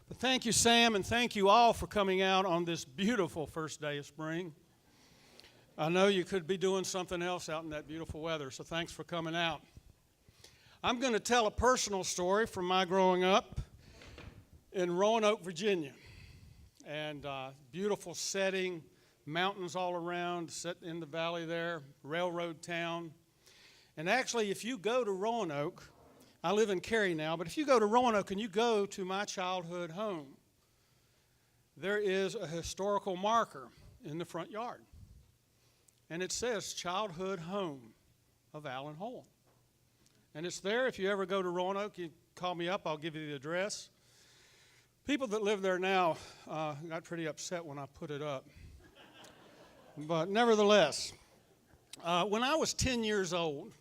But thank you, Sam, and thank you all for coming out on this beautiful first day of spring. I know you could be doing something else out in that beautiful weather, so thanks for coming out. I'm going to tell a personal story from my growing up in Roanoke, Virginia. And beautiful setting, mountains all around, set in the valley there, railroad town. And actually, if you go to Roanoke, I live in Cary now, but if you go to Roanoke and you go to my childhood home, there is a historical marker in the front yard. And it says Childhood Home of Alan Hoal. And it's there. If you ever go to Roanoke, you call me up, I'll give you the address. People that live there now got pretty upset when I put it up. But nevertheless, when I was 10 years old,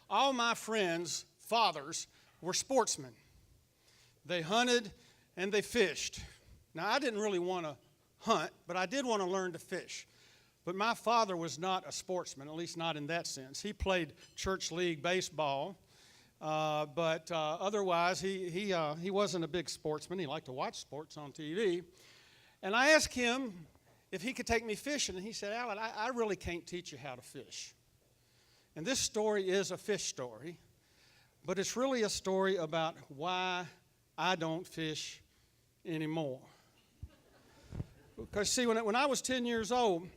all my friends' fathers were sportsmen. They hunted and they fished. Now, I didn't really want to hunt, but I did want to learn to fish. But my father was not a sportsman, at least not in that sense. He played church league baseball, but otherwise he wasn't a big sportsman. He liked to watch sports on TV. And I asked him if he could take me fishing, and he said, "Alan, I really can't teach you how to fish." And this story is a fish story. But it's really a story about why I don't fish anymore. Because, see, when I was 10 years old,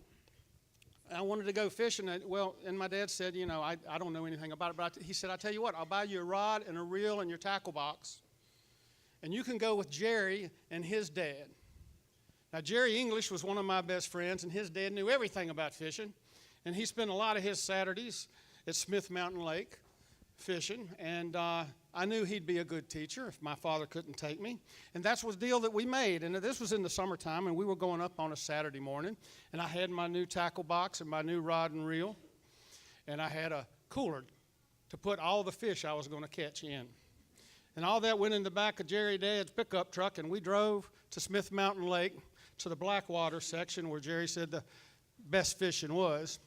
I wanted to go fishing. And my dad said, I don't know anything about it. But he said, "I tell you what, I'll buy you a rod and a reel and your tackle box. And you can go with Jerry and his dad." Now, Jerry English was one of my best friends, and his dad knew everything about fishing. And he spent a lot of his Saturdays at Smith Mountain Lake fishing, and I knew he'd be a good teacher if my father couldn't take me. And that's the deal that we made. And this was in the summertime, and we were going up on a Saturday morning, and I had my new tackle box and my new rod and reel, and I had a cooler to put all the fish I was going to catch in. And all that went in the back of Jerry Dad's pickup truck, and we drove to Smith Mountain Lake to the Blackwater section where Jerry said the best fishing was.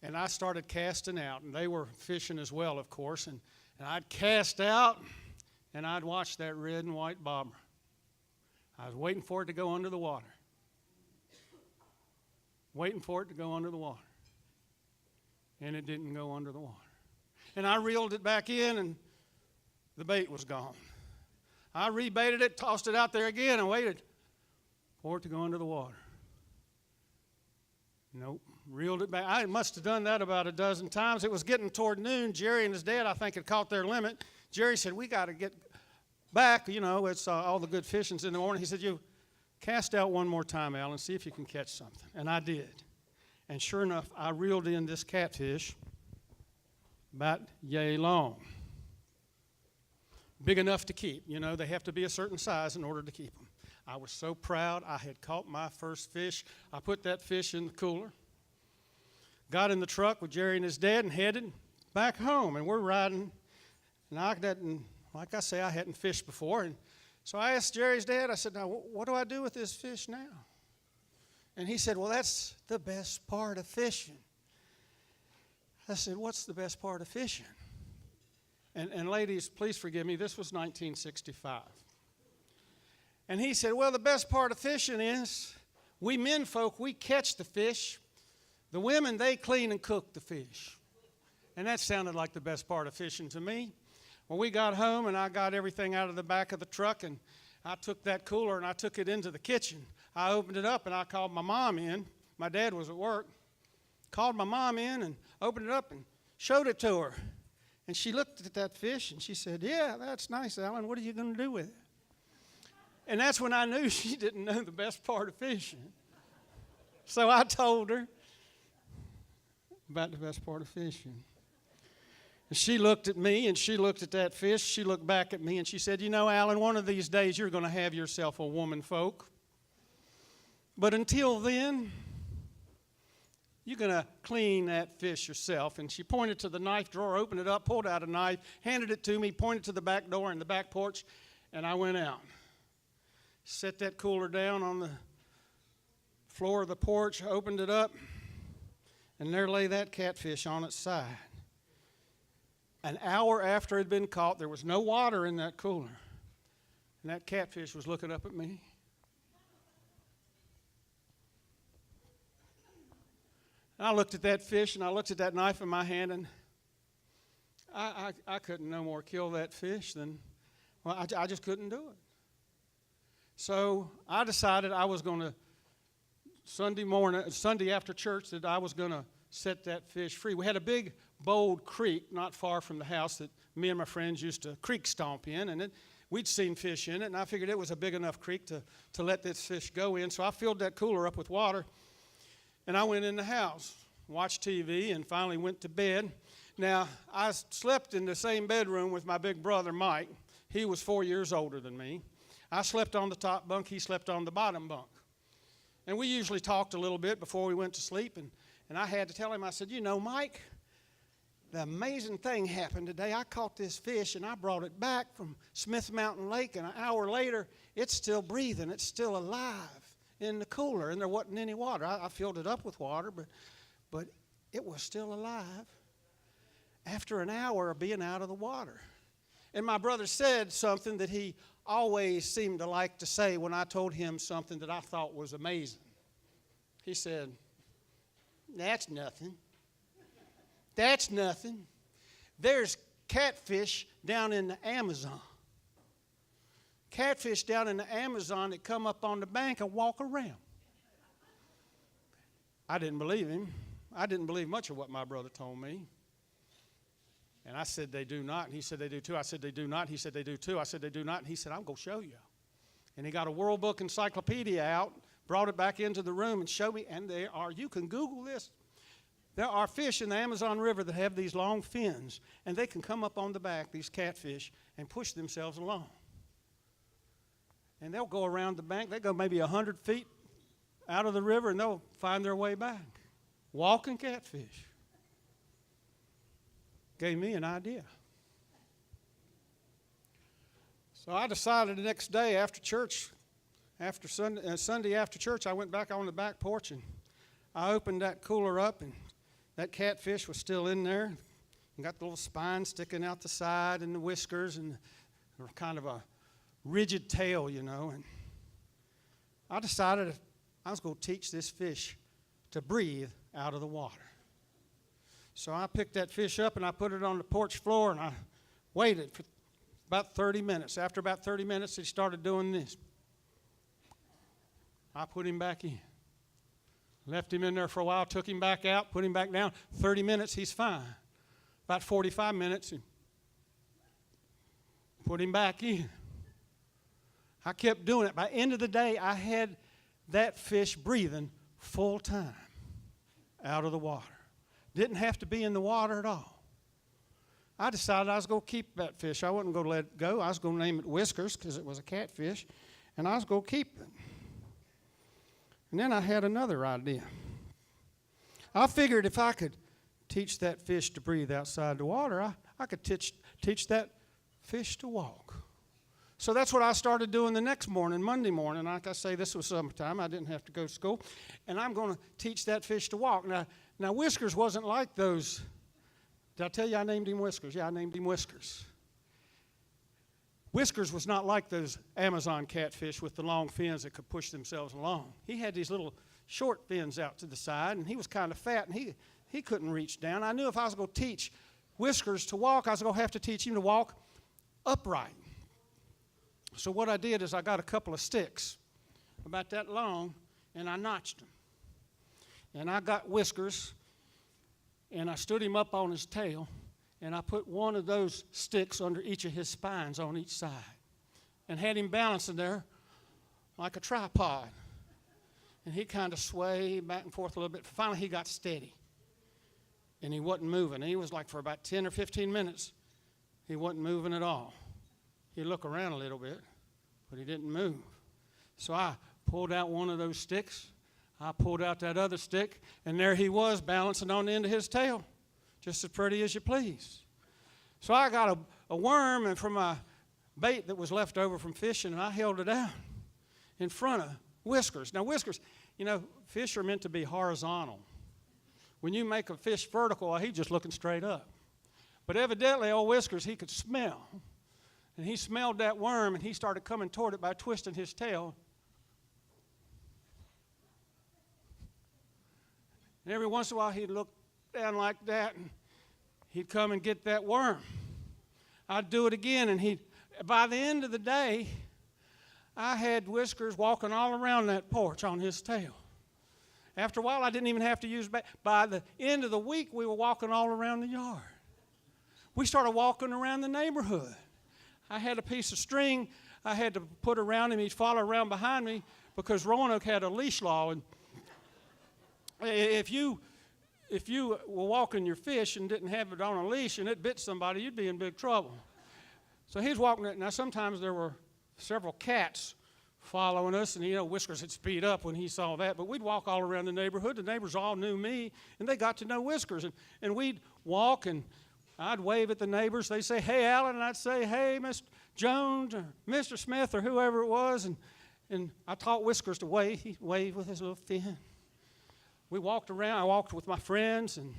And I started casting out, and they were fishing as well, of course. And I'd cast out, and I'd watch that red and white bobber. I was waiting for it to go under the water. Waiting for it to go under the water. And it didn't go under the water. And I reeled it back in, and the bait was gone. I rebaited it, tossed it out there again, and waited for it to go under the water. Nope. Reeled it back. I must have done that about a dozen times. It was getting toward noon. Jerry and his dad, I think, had caught their limit. Jerry said, "We got to get back. It's all the good fishing's in the morning." He said, "You cast out one more time, Alan, see if you can catch something." And I did. And sure enough, I reeled in this catfish about yay long. Big enough to keep. They have to be a certain size in order to keep them. I was so proud. I had caught my first fish. I put that fish in the cooler. Got in the truck with Jerry and his dad and headed back home. And we're riding. And like I say, I hadn't fished before. And so I asked Jerry's dad, I said, "Now, what do I do with this fish now?" And he said, "Well, that's the best part of fishing." I said, "What's the best part of fishing?" And ladies, please forgive me, this was 1965. And he said, "Well, the best part of fishing is we men folk, we catch the fish. The women, they clean and cook the fish." And that sounded like the best part of fishing to me. Well, we got home, and I got everything out of the back of the truck, and I took that cooler, and I took it into the kitchen. I opened it up, and I called my mom in. My dad was at work. Called my mom in and opened it up and showed it to her. And she looked at that fish, and she said, "Yeah, that's nice, Alan. What are you going to do with it?" And that's when I knew she didn't know the best part of fishing. So I told her about the best part of fishing. And she looked at me, and she looked at that fish. She looked back at me, and she said, "Alan, one of these days you're going to have yourself a woman folk. But until then, you're going to clean that fish yourself." And she pointed to the knife drawer, opened it up, pulled out a knife, handed it to me, pointed to the back door and the back porch, and I went out. Set that cooler down on the floor of the porch, opened it up, and there lay that catfish on its side. An hour after it had been caught, there was no water in that cooler. and that catfish was looking up at me. And I looked at that fish, and I looked at that knife in my hand, and I couldn't no more kill that fish than, well, I just couldn't do it. So I decided I was going to, Sunday after church, that I was going to set that fish free. We had a big, bold creek not far from the house that me and my friends used to creek stomp in, and we'd seen fish in it, and I figured it was a big enough creek to let this fish go in. So I filled that cooler up with water, and I went in the house, watched TV, and finally went to bed. Now, I slept in the same bedroom with my big brother, Mike. He was 4 years older than me. I slept on the top bunk. He slept on the bottom bunk. And we usually talked a little bit before we went to sleep, and I had to tell him, I said, you know, Mike, the amazing thing happened today. I caught this fish, and I brought it back from Smith Mountain Lake, and an hour later, it's still breathing. It's still alive in the cooler, and there wasn't any water. I filled it up with water, but it was still alive after an hour of being out of the water. And my brother said something that he always seemed to like to say when I told him something that I thought was amazing. He said, that's nothing. That's nothing. There's catfish down in the Amazon. Catfish down in the Amazon that come up on the bank and walk around. I didn't believe him. I didn't believe much of what my brother told me. And I said, they do not. And he said, they do too. I said, they do not. He said, they do too. I said, they do not. And he said, I'm going to show you. And he got a World Book Encyclopedia out, brought it back into the room and showed me. And there are, you can Google this. There are fish in the Amazon River that have these long fins. And they can come up on the back, these catfish, and push themselves along. And they'll go around the bank. They go maybe 100 feet out of the river, and they'll find their way back. Walking catfish. Gave me an idea. So I decided the next day after church, after Sunday after church, I went back on the back porch, and I opened that cooler up, and that catfish was still in there. And got the little spine sticking out the side and the whiskers and kind of a rigid tail, you know. And I decided I was going to teach this fish to breathe out of the water. So I picked that fish up and I put it on the porch floor and I waited for about 30 minutes. After about 30 minutes, he started doing this. I put him back in. Left him in there for a while, took him back out, put him back down. 30 minutes, he's fine. About 45 minutes, and put him back in. I kept doing it. By the end of the day, I had that fish breathing full time out of the water. Didn't have to be in the water at all. I decided I was going to keep that fish. I wasn't going to let it go. I was going to name it Whiskers because it was a catfish, and I was going to keep it. And then I had another idea. I figured if I could teach that fish to breathe outside the water, I could teach that fish to walk. So that's what I started doing the next morning, Monday morning. Like I say, this was summertime. I didn't have to go to school. And I'm going to teach that fish to walk. Now, Whiskers wasn't like those. Did I tell you I named him Whiskers? Yeah, I named him Whiskers. Whiskers was not like those Amazon catfish with the long fins that could push themselves along. He had these little short fins out to the side, and he was kind of fat, and he couldn't reach down. I knew if I was going to teach Whiskers to walk, I was going to have to teach him to walk upright. So what I did is I got a couple of sticks about that long, and I notched them. And I got Whiskers, and I stood him up on his tail, and I put one of those sticks under each of his spines on each side and had him balancing there like a tripod. And he kind of swayed back and forth a little bit. Finally, he got steady, and he wasn't moving. And he was like for about 10 or 15 minutes, he wasn't moving at all. He'd look around a little bit, but he didn't move. So I pulled out one of those sticks. I pulled out that other stick, and there he was balancing on the end of his tail, just as pretty as you please. So I got a worm and from my bait that was left over from fishing, and I held it out in front of Whiskers. Now, Whiskers, you know, fish are meant to be horizontal. When you make a fish vertical, he's just looking straight up. But evidently, old Whiskers, he could smell. And he smelled that worm, and he started coming toward it by twisting his tail. And every once in a while, he'd look down like that, and he'd come and get that worm. I'd do it again, and by the end of the day, I had Whiskers walking all around that porch on his tail. After a while, I didn't even have to use by the end of the week, we were walking all around the yard. We started walking around the neighborhood. I had a piece of string I had to put around him. He'd follow around behind me because Roanoke had a leash law. And if you were walking your fish and didn't have it on a leash and it bit somebody, you'd be in big trouble. So he's walking it. Now, sometimes there were several cats following us, and, Whiskers would speed up when he saw that. But we'd walk all around the neighborhood. The neighbors all knew me, and they got to know Whiskers. And we'd walk, and I'd wave at the neighbors. They'd say, "Hey, Alan," and I'd say, "Hey, Mr. Jones," or Mr. Smith, or whoever it was. And I taught Whiskers to wave. He'd wave with his little fin. We walked around. I walked with my friends, and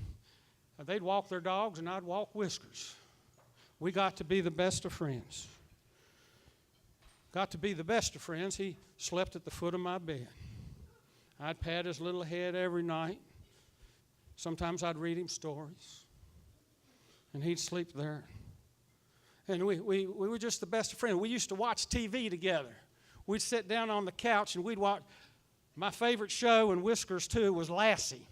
they'd walk their dogs, and I'd walk Whiskers. We got to be the best of friends. Got to be the best of friends. He slept at the foot of my bed. I'd pat his little head every night. Sometimes I'd read him stories, and he'd sleep there. And we were just the best of friends. We used to watch TV together. We'd sit down on the couch, and we'd watch. My favorite show, and Whiskers too, was Lassie.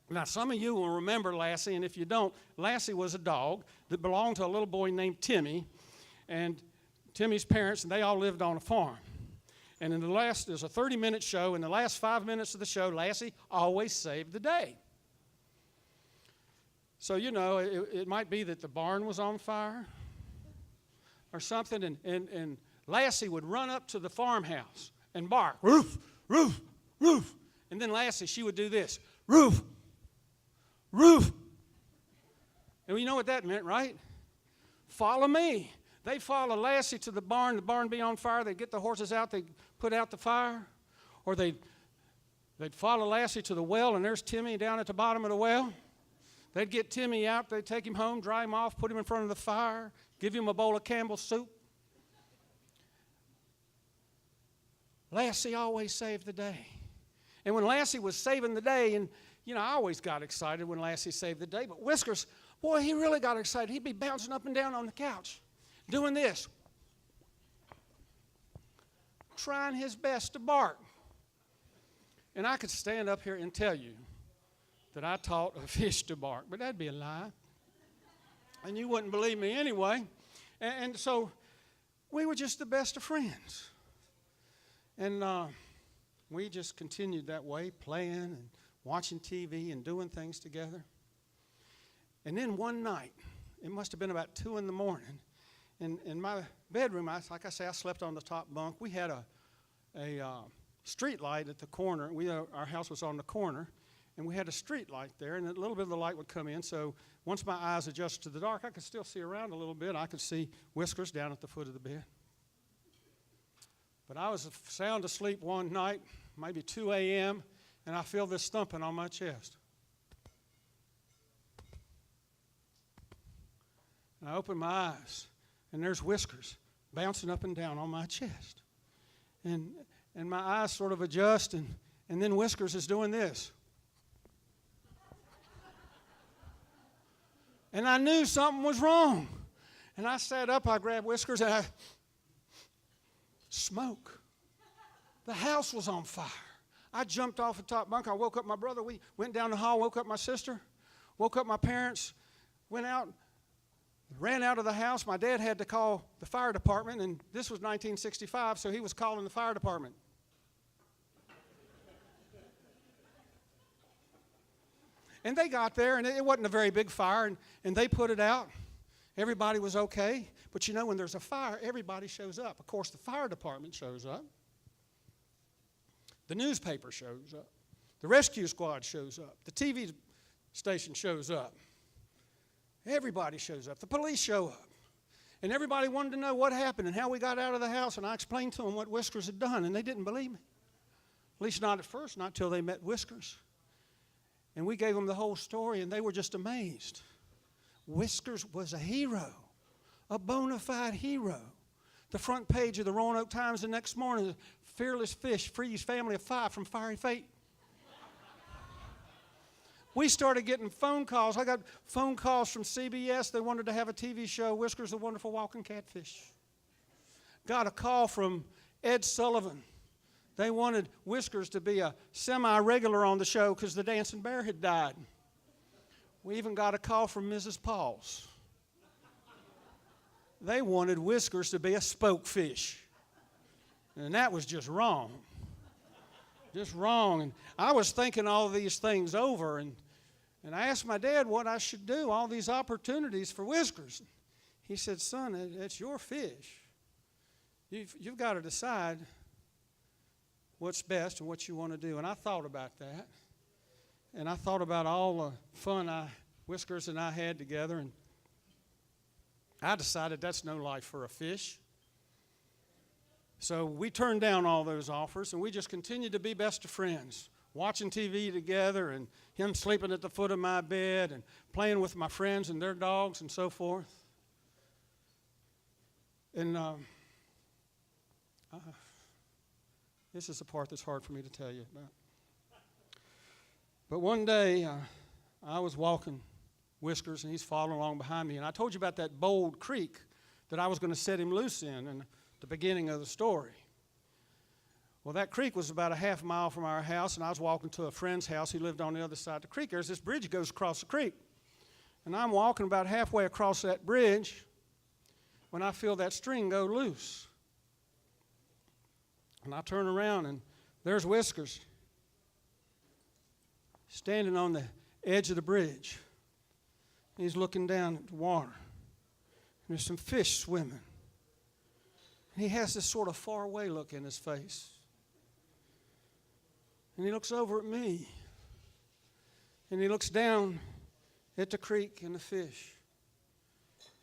Now, some of you will remember Lassie, and if you don't, Lassie was a dog that belonged to a little boy named Timmy, and Timmy's parents, and they all lived on a farm. And there's a 30-minute show. In the last 5 minutes of the show, Lassie always saved the day. So, it might be that the barn was on fire or something, and Lassie would run up to the farmhouse and bark, "Roof, roof, roof." And then Lassie, she would do this, "Roof, roof." And you know what that meant, right? Follow me. They'd follow Lassie to the barn be on fire. They'd get the horses out, they'd put out the fire. Or they'd follow Lassie to the well, and there's Timmy down at the bottom of the well. They'd get Timmy out, they'd take him home, dry him off, put him in front of the fire, give him a bowl of Campbell's soup. Lassie always saved the day. And when Lassie was saving the day, and I always got excited when Lassie saved the day, but Whiskers, boy, he really got excited. He'd be bouncing up and down on the couch, doing this, trying his best to bark. And I could stand up here and tell you that I taught a fish to bark, but that'd be a lie. And you wouldn't believe me anyway. And so we were just the best of friends. And we just continued that way, playing and watching TV and doing things together. And then one night, it must have been about 2 in the morning, in my bedroom, like I say, I slept on the top bunk. We had a street light at the corner. Our house was on the corner, and we had a street light there, and a little bit of the light would come in. So once my eyes adjusted to the dark, I could still see around a little bit. I could see Whiskers down at the foot of the bed. But I was sound asleep one night, maybe 2 a.m., and I feel this thumping on my chest. And I open my eyes, and there's Whiskers bouncing up and down on my chest. And my eyes sort of adjust, and then Whiskers is doing this. And I knew something was wrong. And I sat up, I grabbed Whiskers, and smoke. The house was on fire. I jumped off the top bunk. I woke up my brother. We went down the hall, woke up my sister, woke up my parents, went out, ran out of the house. My dad had to call the fire department, and this was 1965, so he was calling the fire department. And they got there, and it wasn't a very big fire, and they put it out. Everybody was okay. But when there's a fire, everybody shows up. Of course, the fire department shows up. The newspaper shows up. The rescue squad shows up. The TV station shows up. Everybody shows up. The police show up. And everybody wanted to know what happened and how we got out of the house, and I explained to them what Whiskers had done, and they didn't believe me. At least not at first, not till they met Whiskers. And we gave them the whole story, and they were just amazed. Whiskers was a hero a bona fide hero. The front page of the Roanoke Times the next morning, fearless fish frees family of 5 from fiery fate. We started getting phone calls. I got phone calls from CBS. They wanted to have a TV show, Whiskers, the Wonderful Walking Catfish. Got a call from Ed Sullivan. They wanted Whiskers to be a semi-regular on the show because the dancing bear had died. We even got a call from Mrs. Pauls. They wanted Whiskers to be a spoke fish. And that was just wrong. Just wrong. And I was thinking all these things over, and I asked my dad what I should do, all these opportunities for Whiskers. He said, son, it's your fish. You've got to decide what's best and what you want to do. And I thought about that. And I thought about all the fun Whiskers and I had together, and I decided that's no life for a fish. So we turned down all those offers, and we just continued to be best of friends, watching TV together, and him sleeping at the foot of my bed, and playing with my friends and their dogs and so forth. And this is the part that's hard for me to tell you about. But one day, I was walking Whiskers, and he's following along behind me, and I told you about that bold creek that I was going to set him loose in the beginning of the story. Well, that creek was about a half mile from our house, and I was walking to a friend's house. He lived on the other side of the creek. There's this bridge that goes across the creek. And I'm walking about halfway across that bridge when I feel that string go loose. And I turn around, and there's Whiskers standing on the edge of the bridge. He's looking down at the water. And there's some fish swimming. He has this sort of faraway look in his face. And he looks over at me. And he looks down at the creek and the fish.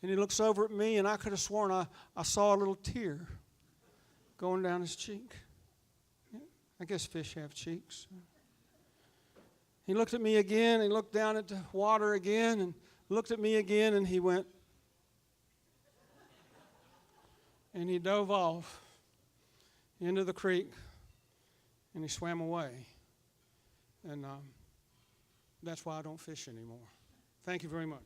And he looks over at me, and I could have sworn I saw a little tear going down his cheek. I guess fish have cheeks. He looked at me again, he looked down at the water again, and looked at me again, and he went. And he dove off into the creek, and he swam away. And that's why I don't fish anymore. Thank you very much.